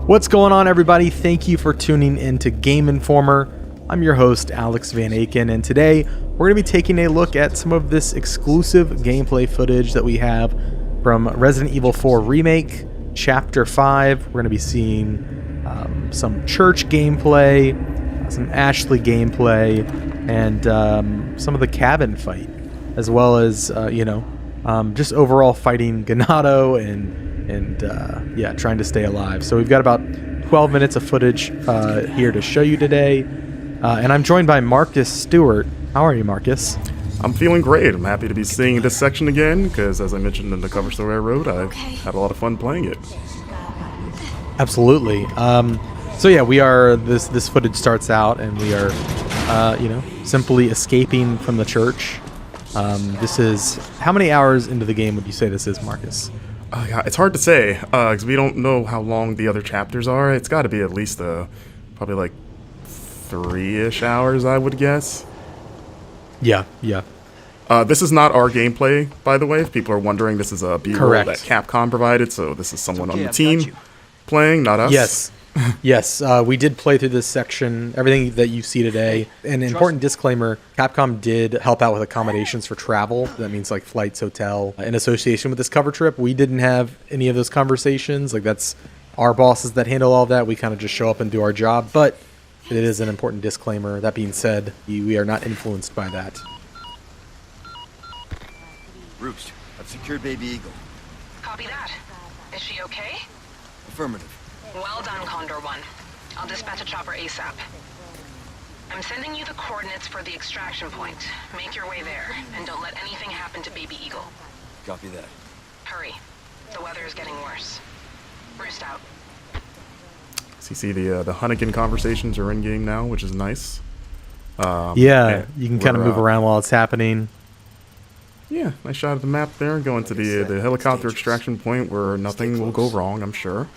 What's going on, everybody? Thank you for tuning in to Game Informer. I'm your host, Alex Van Aken, and today we're going to be taking a look at some of this exclusive gameplay footage that we have from Resident Evil 4 Remake, Chapter 5. We're going to be seeing some church gameplay, some Ashley gameplay, and some of the cabin fight, as well as, just overall fighting Ganado and trying to stay alive. So we've got about 12 minutes of footage here to show you today. And I'm joined by Marcus Stewart. How are you, Marcus? I'm feeling great. I'm happy to be seeing this section again because, as I mentioned in the cover story I wrote, I've had a lot of fun playing it. Absolutely. We are. This footage starts out, and we are, simply escaping from the church. This is how many hours into the game would you say this is, Marcus? Yeah, it's hard to say because we don't know how long the other chapters are. It's got to be at least probably like 3-ish hours, I would guess. Yeah. This is not our gameplay, by the way. If people are wondering, this is a B-roll that Capcom provided, so this is someone on the team playing, not us. Yes, we did play through this section, everything that you see today. An important disclaimer, Capcom did help out with accommodations for travel. That means like flights, hotel, in association with this cover trip. We didn't have any of those conversations. Like, that's our bosses that handle all that. We kind of just show up and do our job, but it is an important disclaimer. That being said, we are not influenced by that. Roost, I've secured Baby Eagle. Copy that. Is she okay? Affirmative. Well done, Condor 1. I'll dispatch a chopper ASAP. I'm sending you the coordinates for the extraction point. Make your way there, and don't let anything happen to Baby Eagle. Copy that. Hurry. The weather is getting worse. Roost out. So you see the Hunnigan conversations are in game now, which is nice. You can kind of move around while it's happening. Yeah, nice shot of the map there, going to the helicopter extraction point where nothing will go wrong, I'm sure.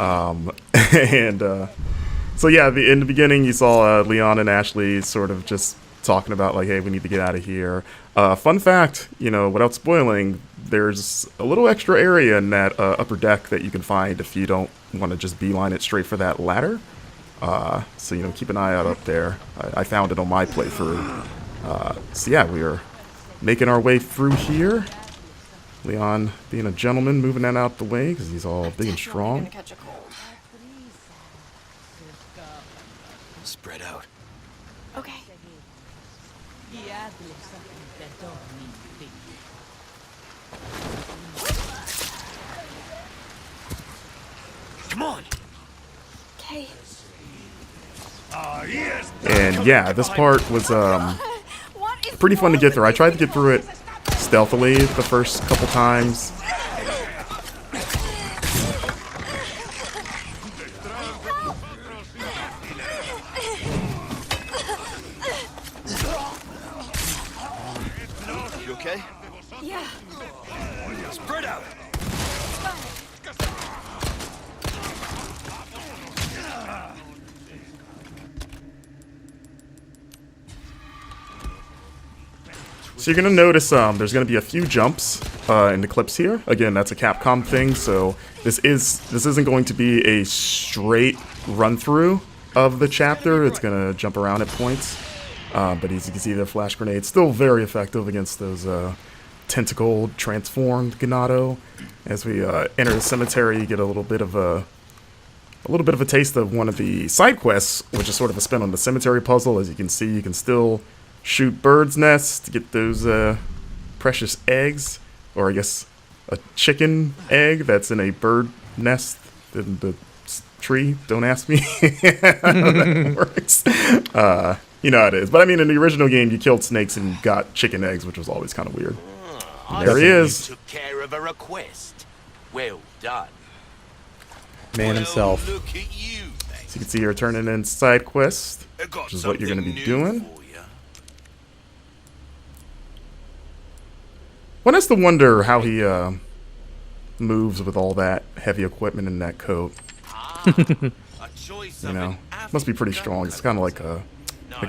In the beginning you saw Leon and Ashley sort of just talking about like, hey, we need to get out of here. Fun fact, without spoiling, there's a little extra area in that upper deck that you can find if you don't want to just beeline it straight for that ladder. So keep an eye out up there. I found it on my playthrough. We are making our way through here. Leon being a gentleman, moving that out the way because he's all big and strong. Spread out. Okay. Come on. Okay. And yeah, this part was pretty fun to get through. I tried to get through it stealthily the first couple times. You okay? Yeah. Spread out. So you're going to notice there's going to be a few jumps in the clips here. Again, that's a Capcom thing, so this isn't going to be a straight run-through of the chapter. It's going to jump around at points. But as you can see, the flash grenade still very effective against those tentacled, transformed Ganado. As we enter the cemetery, you get a little bit of a taste of one of the side quests, which is sort of a spin on the cemetery puzzle. As you can see, you can still shoot birds' nests to get those precious eggs, or I guess a chicken egg that's in a bird nest in the tree. Don't ask me how that works. You know how it is. But I mean, in the original game, you killed snakes and got chicken eggs, which was always kind of weird. There he is. You took care of a request. Well done. Man himself. Well, look at you, mate. So you can see you're turning in side quest, I got which is what you're going to be something doing. new for ya. One has to wonder how he moves with all that heavy equipment in that coat. A choice You of know, an must be pretty strong. It's kind of like a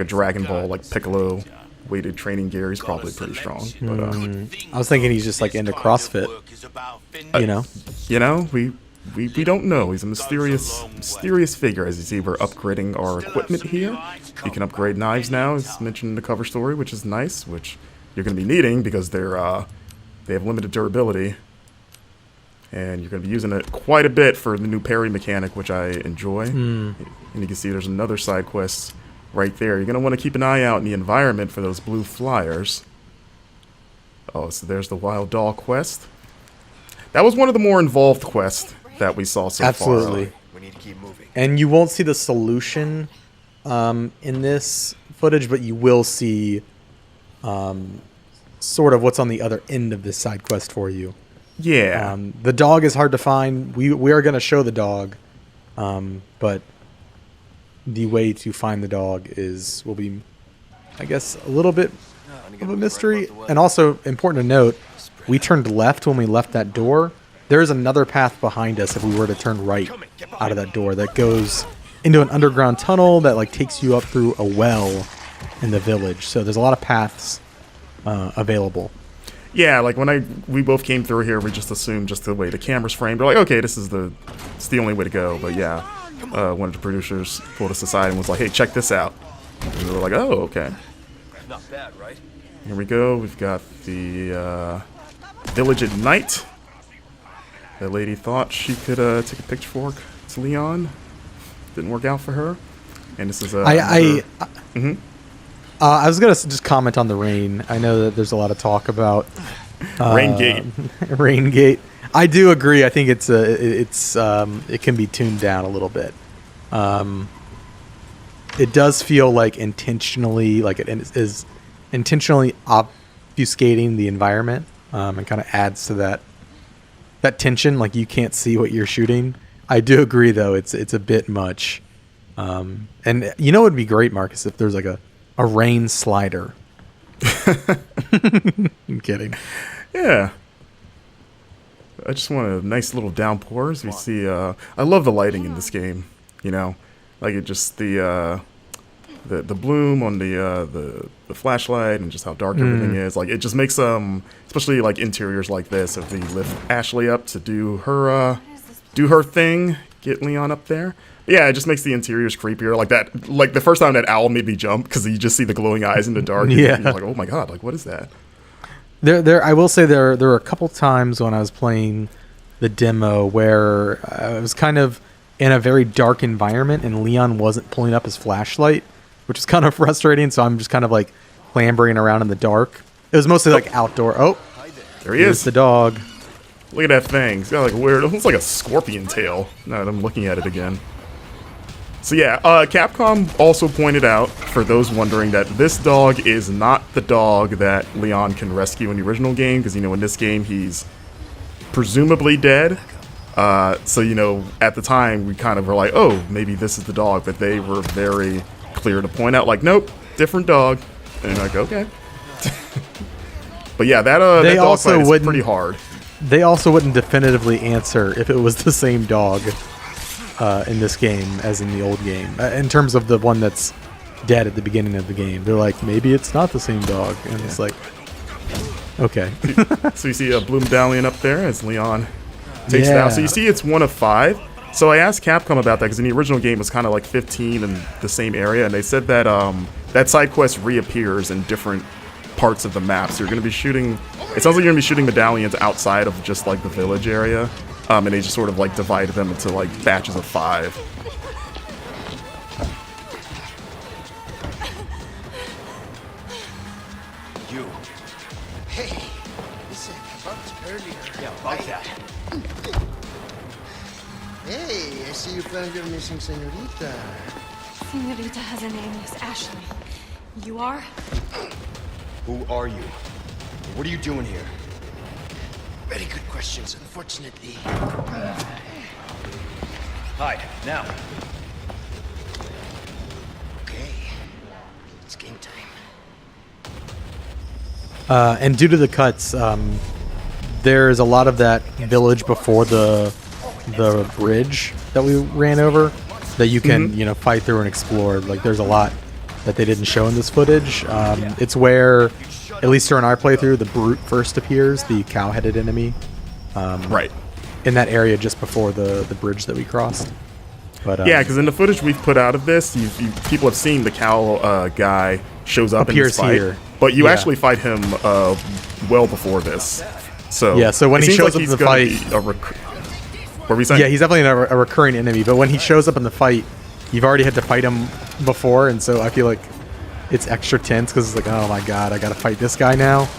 Dragon Ball, like Piccolo weighted training gear. He's probably pretty strong. But I was thinking he's just like into CrossFit. we we don't know. He's a mysterious figure. As you see, we're upgrading our equipment here. You can upgrade knives now, as mentioned in the cover story, which is nice, which you're going to be needing because they have limited durability. And you're going to be using it quite a bit for the new parry mechanic, which I enjoy. And you can see there's another side quest right there. You're going to want to keep an eye out in the environment for those blue flyers. Oh, so there's the Wild Doll quest. That was one of the more involved quests that we saw so far. Absolutely. We need to keep moving. And you won't see the solution in this footage, but you will see sort of what's on the other end of this side quest for you. Yeah. The dog is hard to find. We are going to show the dog, but the way to find the dog will be, I guess, a little bit of a mystery. And also important to note, we turned left when we left that door. There's another path behind us if we were to turn right out of that door that goes into an underground tunnel that like takes you up through a well in the village. So there's a lot of paths available. Yeah, like when we both came through here, we just assumed just the way the camera's framed. We're like, okay, it's the only way to go. But yeah, one of the producers pulled us aside and was like, hey, check this out. And we were like, oh, okay. Not bad, right? Here we go. We've got the village at night. That lady thought she could take a pitchfork to Leon. Didn't work out for her. And this is I was gonna just comment on the rain. I know that there's a lot of talk about Rain Gate. Rain Gate. I do agree. I think it can be tuned down a little bit. It does feel like intentionally, like it is intentionally obfuscating the environment, and kind of adds to that tension. Like you can't see what you're shooting. I do agree, though. It's a bit much. And you know, it would be great, Marcus, if there's like a rain slider. I'm kidding. Yeah. I just want a nice little downpour as we see. I love the lighting in this game. You know, like it just the bloom on the flashlight and just how dark everything is. Like it just makes especially like interiors like this. If we lift Ashley up to do her thing, get Leon up there. Yeah, it just makes the interiors creepier. Like that. Like the first time that owl made me jump because you just see the glowing eyes in the dark. Yeah. And you're like, oh my god, like what is that? I will say there were a couple times when I was playing the demo where I was kind of in a very dark environment and Leon wasn't pulling up his flashlight, which is kind of frustrating. So I'm just kind of like clambering around in the dark. It was mostly like outdoor. Oh, there he is. The dog. Look at that thing. It's got like a weird, almost like a scorpion tail. Now that I'm looking at it again. So yeah, Capcom also pointed out, for those wondering, that this dog is not the dog that Leon can rescue in the original game, because, you know, in this game he's presumably dead. So, you know, at the time we kind of were like, oh, maybe this is the dog, but they were very clear to point out, like, nope, different dog. And you're like, okay. But yeah, that dog fight is pretty hard. They also wouldn't definitively answer if it was the same dog in this game as in the old game. In terms of the one that's dead at the beginning of the game, they're like, maybe it's not the same dog, and it's like, okay. So you see a blue medallion up there as Leon takes it out. So you see it's 1 of 5. So I asked Capcom about that because in the original game it was kind of like 15 in the same area, and they said that that side quest reappears in different parts of the map. So you're going to be shooting. It sounds like you're going to be shooting medallions outside of just like the village area. And they just sort of like divided them into like batches of 5. You. Hey, listen, about earlier. Yeah, about that. Hey, I see you found your missing senorita. Senorita has a name, Miss Ashley. You are? Who are you? What are you doing here? Very good questions, unfortunately. Hide, now. Okay, it's game time. And due to the cuts, there's a lot of that village before the bridge that we ran over that you can you know, fight through and explore. Like there's a lot that they didn't show in this footage. It's where, at least during our playthrough, the brute first appears, the cow-headed enemy. Right. in that area just before the bridge that we crossed. But Yeah, because in the footage we've put out of this, people have seen the cow guy shows up in this appears fight, here. but you Yeah. actually fight him well before this. So Yeah, so when it he seems shows like up in he's the gonna fight- be what were we saying? Yeah, he's definitely a recurring enemy, but when he shows up in the fight, you've already had to fight him before, and so I feel like it's extra tense because it's like, oh my god, I gotta fight this guy now.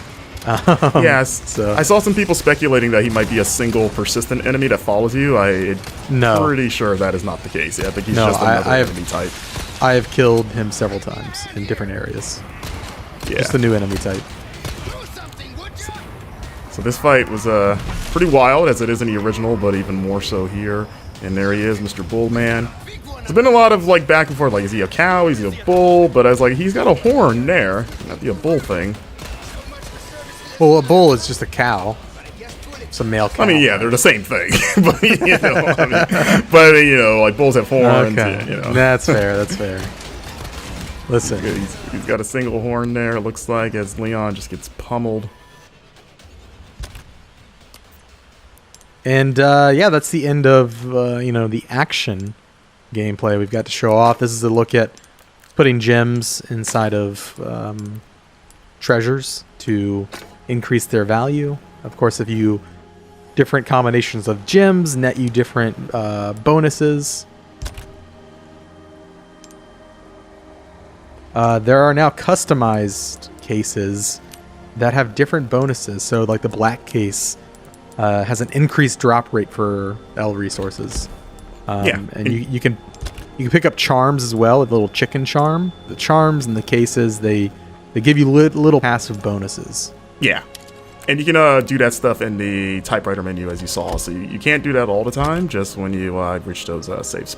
Yes. so- I saw some people speculating that he might be a single persistent enemy that follows you. I'm No. pretty sure that is not the case. Yeah, I think he's No, just another I have- enemy type. I have killed him several times in different areas. Yeah. Just a new enemy type. So this fight was pretty wild, as it is in the original, but even more so here. And there he is, Mr. Bullman. There's been a lot of like back and forth, like is he a cow, is he a bull? But I was like, he's got a horn there, not the a bull thing. Well, a bull is just a cow. It's a male cow. I mean, yeah, they're the same thing, but you know, like bulls have horns. Okay, You know. that's fair. That's fair. Listen, He's got a single horn there. It looks like as Leon just gets pummeled. and yeah, that's the end of the action gameplay we've got to show off. This is a look at putting gems inside of treasures to increase their value. Of course, if you different combinations of gems net you different bonuses. There are now customized cases that have different bonuses. So like the black case has an increased drop rate for L resources. Yeah. And you can pick up charms as well, with a little chicken charm. The charms and the cases, they give you little passive bonuses. Yeah. And you can do that stuff in the typewriter menu, as you saw. So you can't do that all the time, just when you reach those save